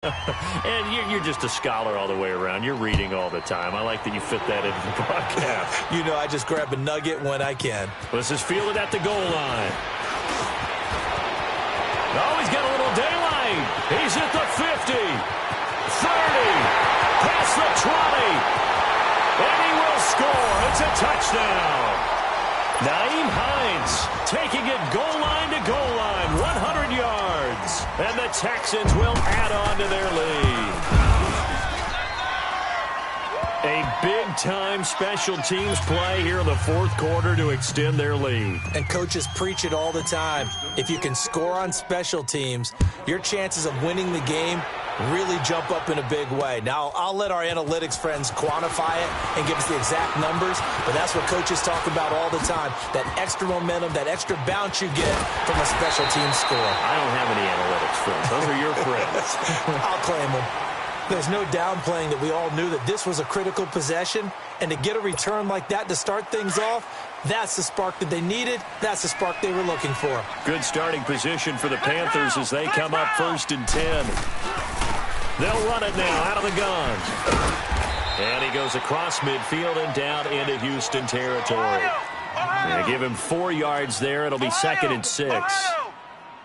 And you're just a scholar all the way around. You're reading all the time. I like that you fit that into the broadcast. You know, I just grab a nugget when I can. This is fielded at the goal line. Oh, he's got a little daylight. He's at the 50, 30, past the 20, and he will score. It's a touchdown. Nyheim Hines taking it goal line to goal line, 100 yards. And the Texans will add on to their lead. A big-time special teams play here in the fourth quarter to extend their lead. And coaches preach it all the time. If you can score on special teams, your chances of winning the game really jump up in a big way. Now, I'll let our analytics friends quantify it and give us the exact numbers, but that's what coaches talk about all the time, that extra momentum, that extra bounce you get from a special team score. I don't have any analytics friends. Those are your friends. I'll claim them. There's no downplaying that we all knew that this was a critical possession, and to get a return like that to start things off, that's the spark that they needed. That's the spark they were looking for. Good starting position for the Panthers as they come up 1st and 10. They'll run it now out of the gun. And he goes across midfield and down into Houston territory. They give him 4 yards there. It'll be 2nd and 6.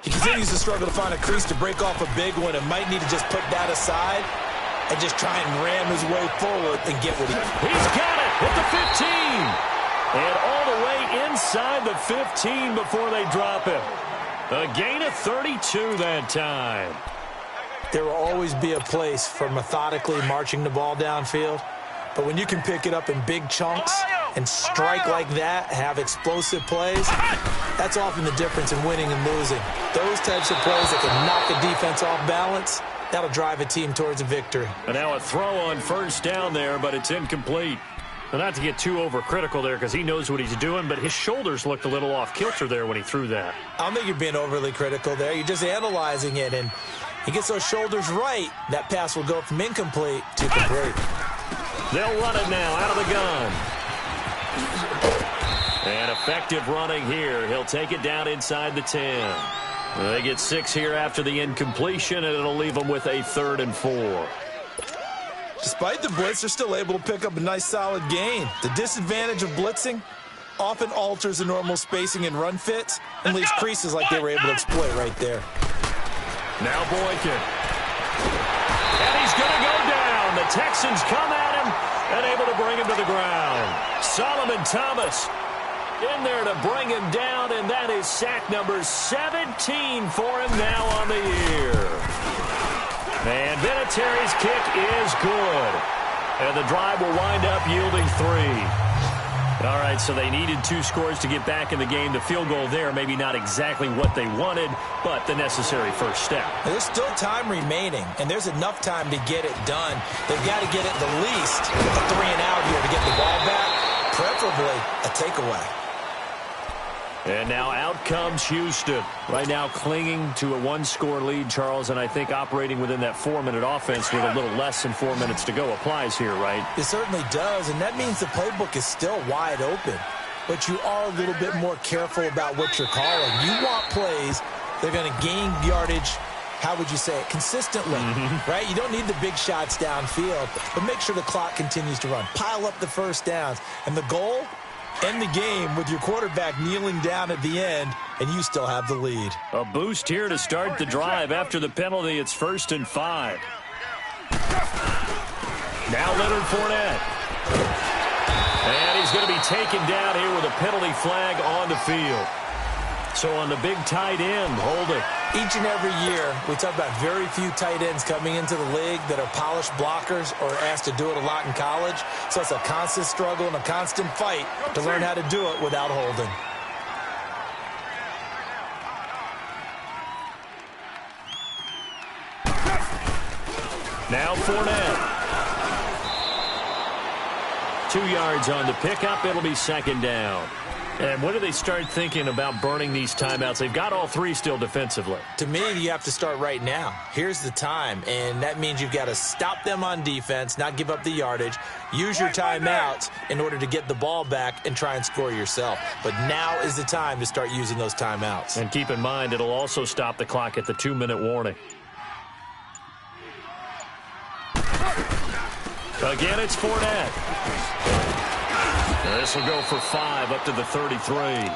He continues to struggle to find a crease to break off a big one and might need to just put that aside and just try and ram his way forward and get what He's got it at the 15. And all the way inside the 15 before they drop him. A gain of 32 that time. There will always be a place for methodically marching the ball downfield. But when you can pick it up in big chunks and strike like that, have explosive plays, that's often the difference in winning and losing. Those types of plays that can knock a defense off balance, that'll drive a team towards a victory. And now a throw on 1st down there, but it's incomplete. Well, not to get too overcritical there because he knows what he's doing, but his shoulders looked a little off kilter there when he threw that. I don't think you're being overly critical there. You're just analyzing it, and he gets those shoulders right, that pass will go from incomplete to complete. They'll run it now out of the gun. And effective running here. He'll take it down inside the 10. They get 6 here after the incompletion, and it'll leave them with a 3rd and 4. Despite the blitz, they're still able to pick up a nice solid gain. The disadvantage of blitzing often alters the normal spacing and run fits and leaves creases like they were able to exploit right there. Now Boykin. And he's going to go down. The Texans come at him and able to bring him to the ground. Solomon Thomas in there to bring him down, and that is sack number 17 for him now on the year. And Vinatieri's kick is good. And the drive will wind up yielding 3. All right, so they needed 2 scores to get back in the game. The field goal there, maybe not exactly what they wanted, but the necessary first step. There's still time remaining, and there's enough time to get it done. They've got to get at the least a 3 and out here to get the ball back, preferably a takeaway. And now out comes Houston. Right now clinging to a 1-score lead, Charles, and I think operating within that 4-minute offense with a little less than 4 minutes to go applies here, right? It certainly does, and that means the playbook is still wide open. But you are a little bit more careful about what you're calling. You want plays that are going to gain yardage, how would you say it, consistently, right? You don't need the big shots downfield, but make sure the clock continues to run. Pile up the first downs. And the goal? End the game with your quarterback kneeling down at the end, and you still have the lead. A boost here to start the drive. After the penalty, it's 1st and 5. Now Leonard Fournette. And he's going to be taken down here with a penalty flag on the field. So on the big tight end, holding. Each and every year, we talk about very few tight ends coming into the league that are polished blockers or asked to do it a lot in college. So it's a constant struggle and a constant fight to learn how to do it without holding. Now Fournette. 2 yards on the pickup. It'll be 2nd down. And when do they start thinking about burning these timeouts? They've got all 3 still defensively. To me, you have to start right now. Here's the time, and that means you've got to stop them on defense, not give up the yardage, use your timeouts in order to get the ball back and try and score yourself. But now is the time to start using those timeouts. And keep in mind, it'll also stop the clock at the 2-minute warning. Again, it's Fournette. This will go for 5 up to the 33.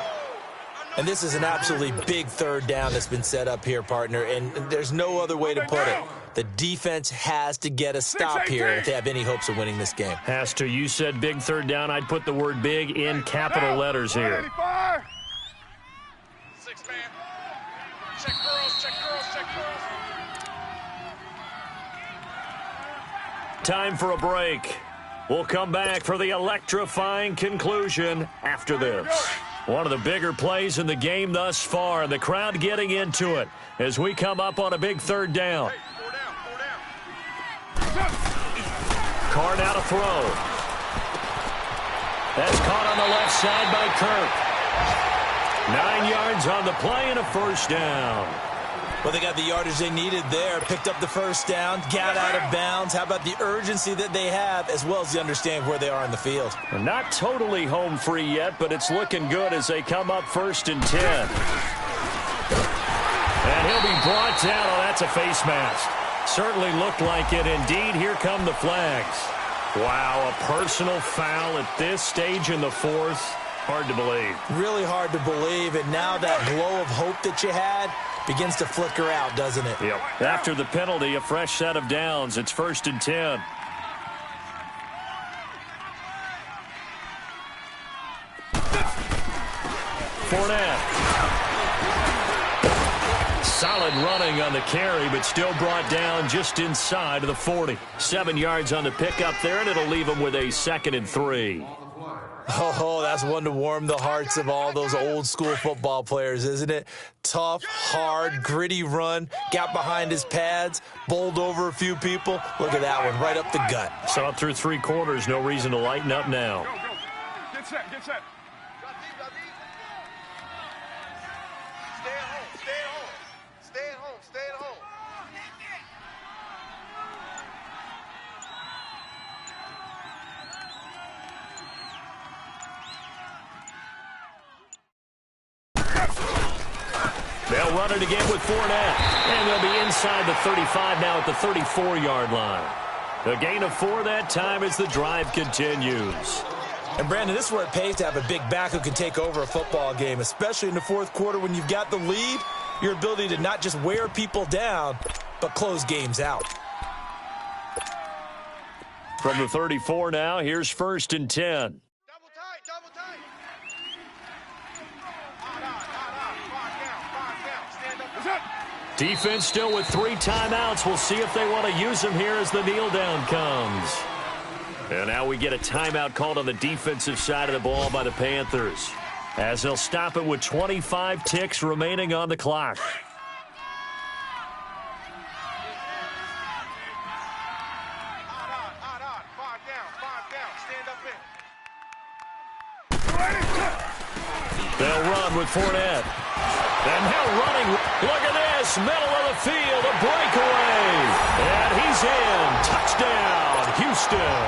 And this is an absolutely big third down that's been set up here, partner, and there's no other way to put it. The defense has to get a stop here if they have any hopes of winning this game. Has to. You said big third down. I'd put the word big in capital letters here. 6 man. Check girls, check girls, check girls. Time for a break. We'll come back for the electrifying conclusion after this. One of the bigger plays in the game thus far, and the crowd getting into it as we come up on a big third down. Carr now to throw. That's caught on the left side by Kirk. 9 yards on the play and a first down. Well, they got the yardage they needed there, picked up the first down, got out of bounds. How about the urgency that they have, as well as the understanding where they are in the field? They're not totally home free yet, but it's looking good as they come up 1st and 10. And he'll be brought down. Oh, that's a face mask. Certainly looked like it. Indeed, here come the flags. Wow, a personal foul at this stage in the 4th. Hard to believe. Really hard to believe, and now that glow of hope that you had begins to flicker out, doesn't it? Yep. After the penalty, a fresh set of downs. It's 1st and 10. Fournette. Solid running on the carry, but still brought down just inside of the 40. 7 yards on the pickup there, and it'll leave him with a 2nd and 3. Oh, that's one to warm the hearts of all those old-school football players, isn't it? Tough, hard, gritty run, got behind his pads, bowled over a few people. Look at that one, right up the gut. Saw it through 3 quarters, no reason to lighten up now. Go, go. Get set, get set. Stay at home, stay at home. Stay at home, stay at home. They'll run it again with Fournette. And they'll be inside the 35 now at the 34-yard line. A gain of 4 that time as the drive continues. And, Brandon, this is where it pays to have a big back who can take over a football game, especially in the 4th quarter when you've got the lead, your ability to not just wear people down, but close games out. From the 34 now, here's 1st and 10. Double tight, double tight. Defense still with 3 timeouts. We'll see if they want to use them here as the kneel down comes. And now we get a timeout called on the defensive side of the ball by the Panthers, as they'll stop it with 25 ticks remaining on the clock. They'll run with Fournette. And now running. Look at this. Middle of the field. A breakaway. And he's in. Touchdown, Houston.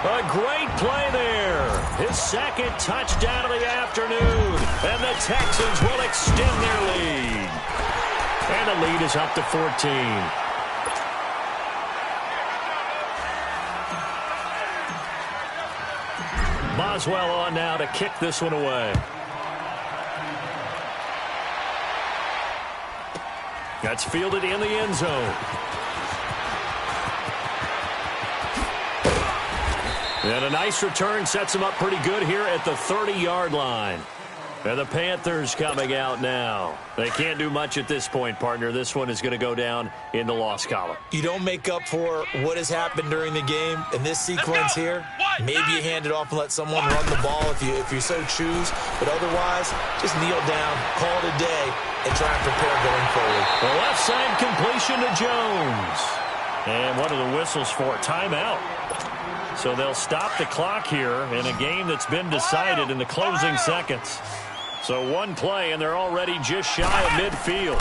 A great play there. His 2nd touchdown of the afternoon. And the Texans will extend their lead. And the lead is up to 14. Boswell on now to kick this one away. That's fielded in the end zone. And a nice return sets him up pretty good here at the 30-yard line. And the Panthers coming out now. They can't do much at this point, partner. This one is going to go down in the loss column. You don't make up for what has happened during the game in this sequence here. Maybe you hand it off and let someone run the ball if you so choose. But otherwise, just kneel down, call it a day, and try and prepare going forward. The left side completion to Jones. And what are the whistles for? Timeout. So they'll stop the clock here in a game that's been decided in the closing seconds. So one play, and they're already just shy of midfield.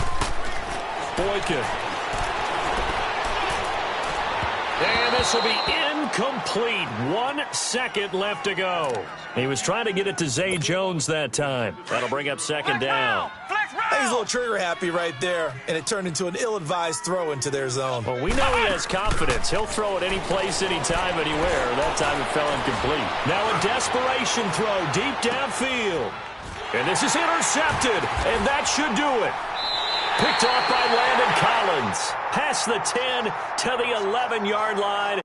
Boykin. And this will be incomplete. 1 second left to go. He was trying to get it to Zay Jones that time. That'll bring up 2nd down. Hey, He's a little trigger happy right there, and it turned into an ill-advised throw into their zone. Well, we know he has confidence. He'll throw it any place, anytime, anywhere. That time it fell incomplete. Now a desperation throw deep downfield. And this is intercepted, and that should do it. Picked off by Landon Collins. Past the 10 to the 11-yard line.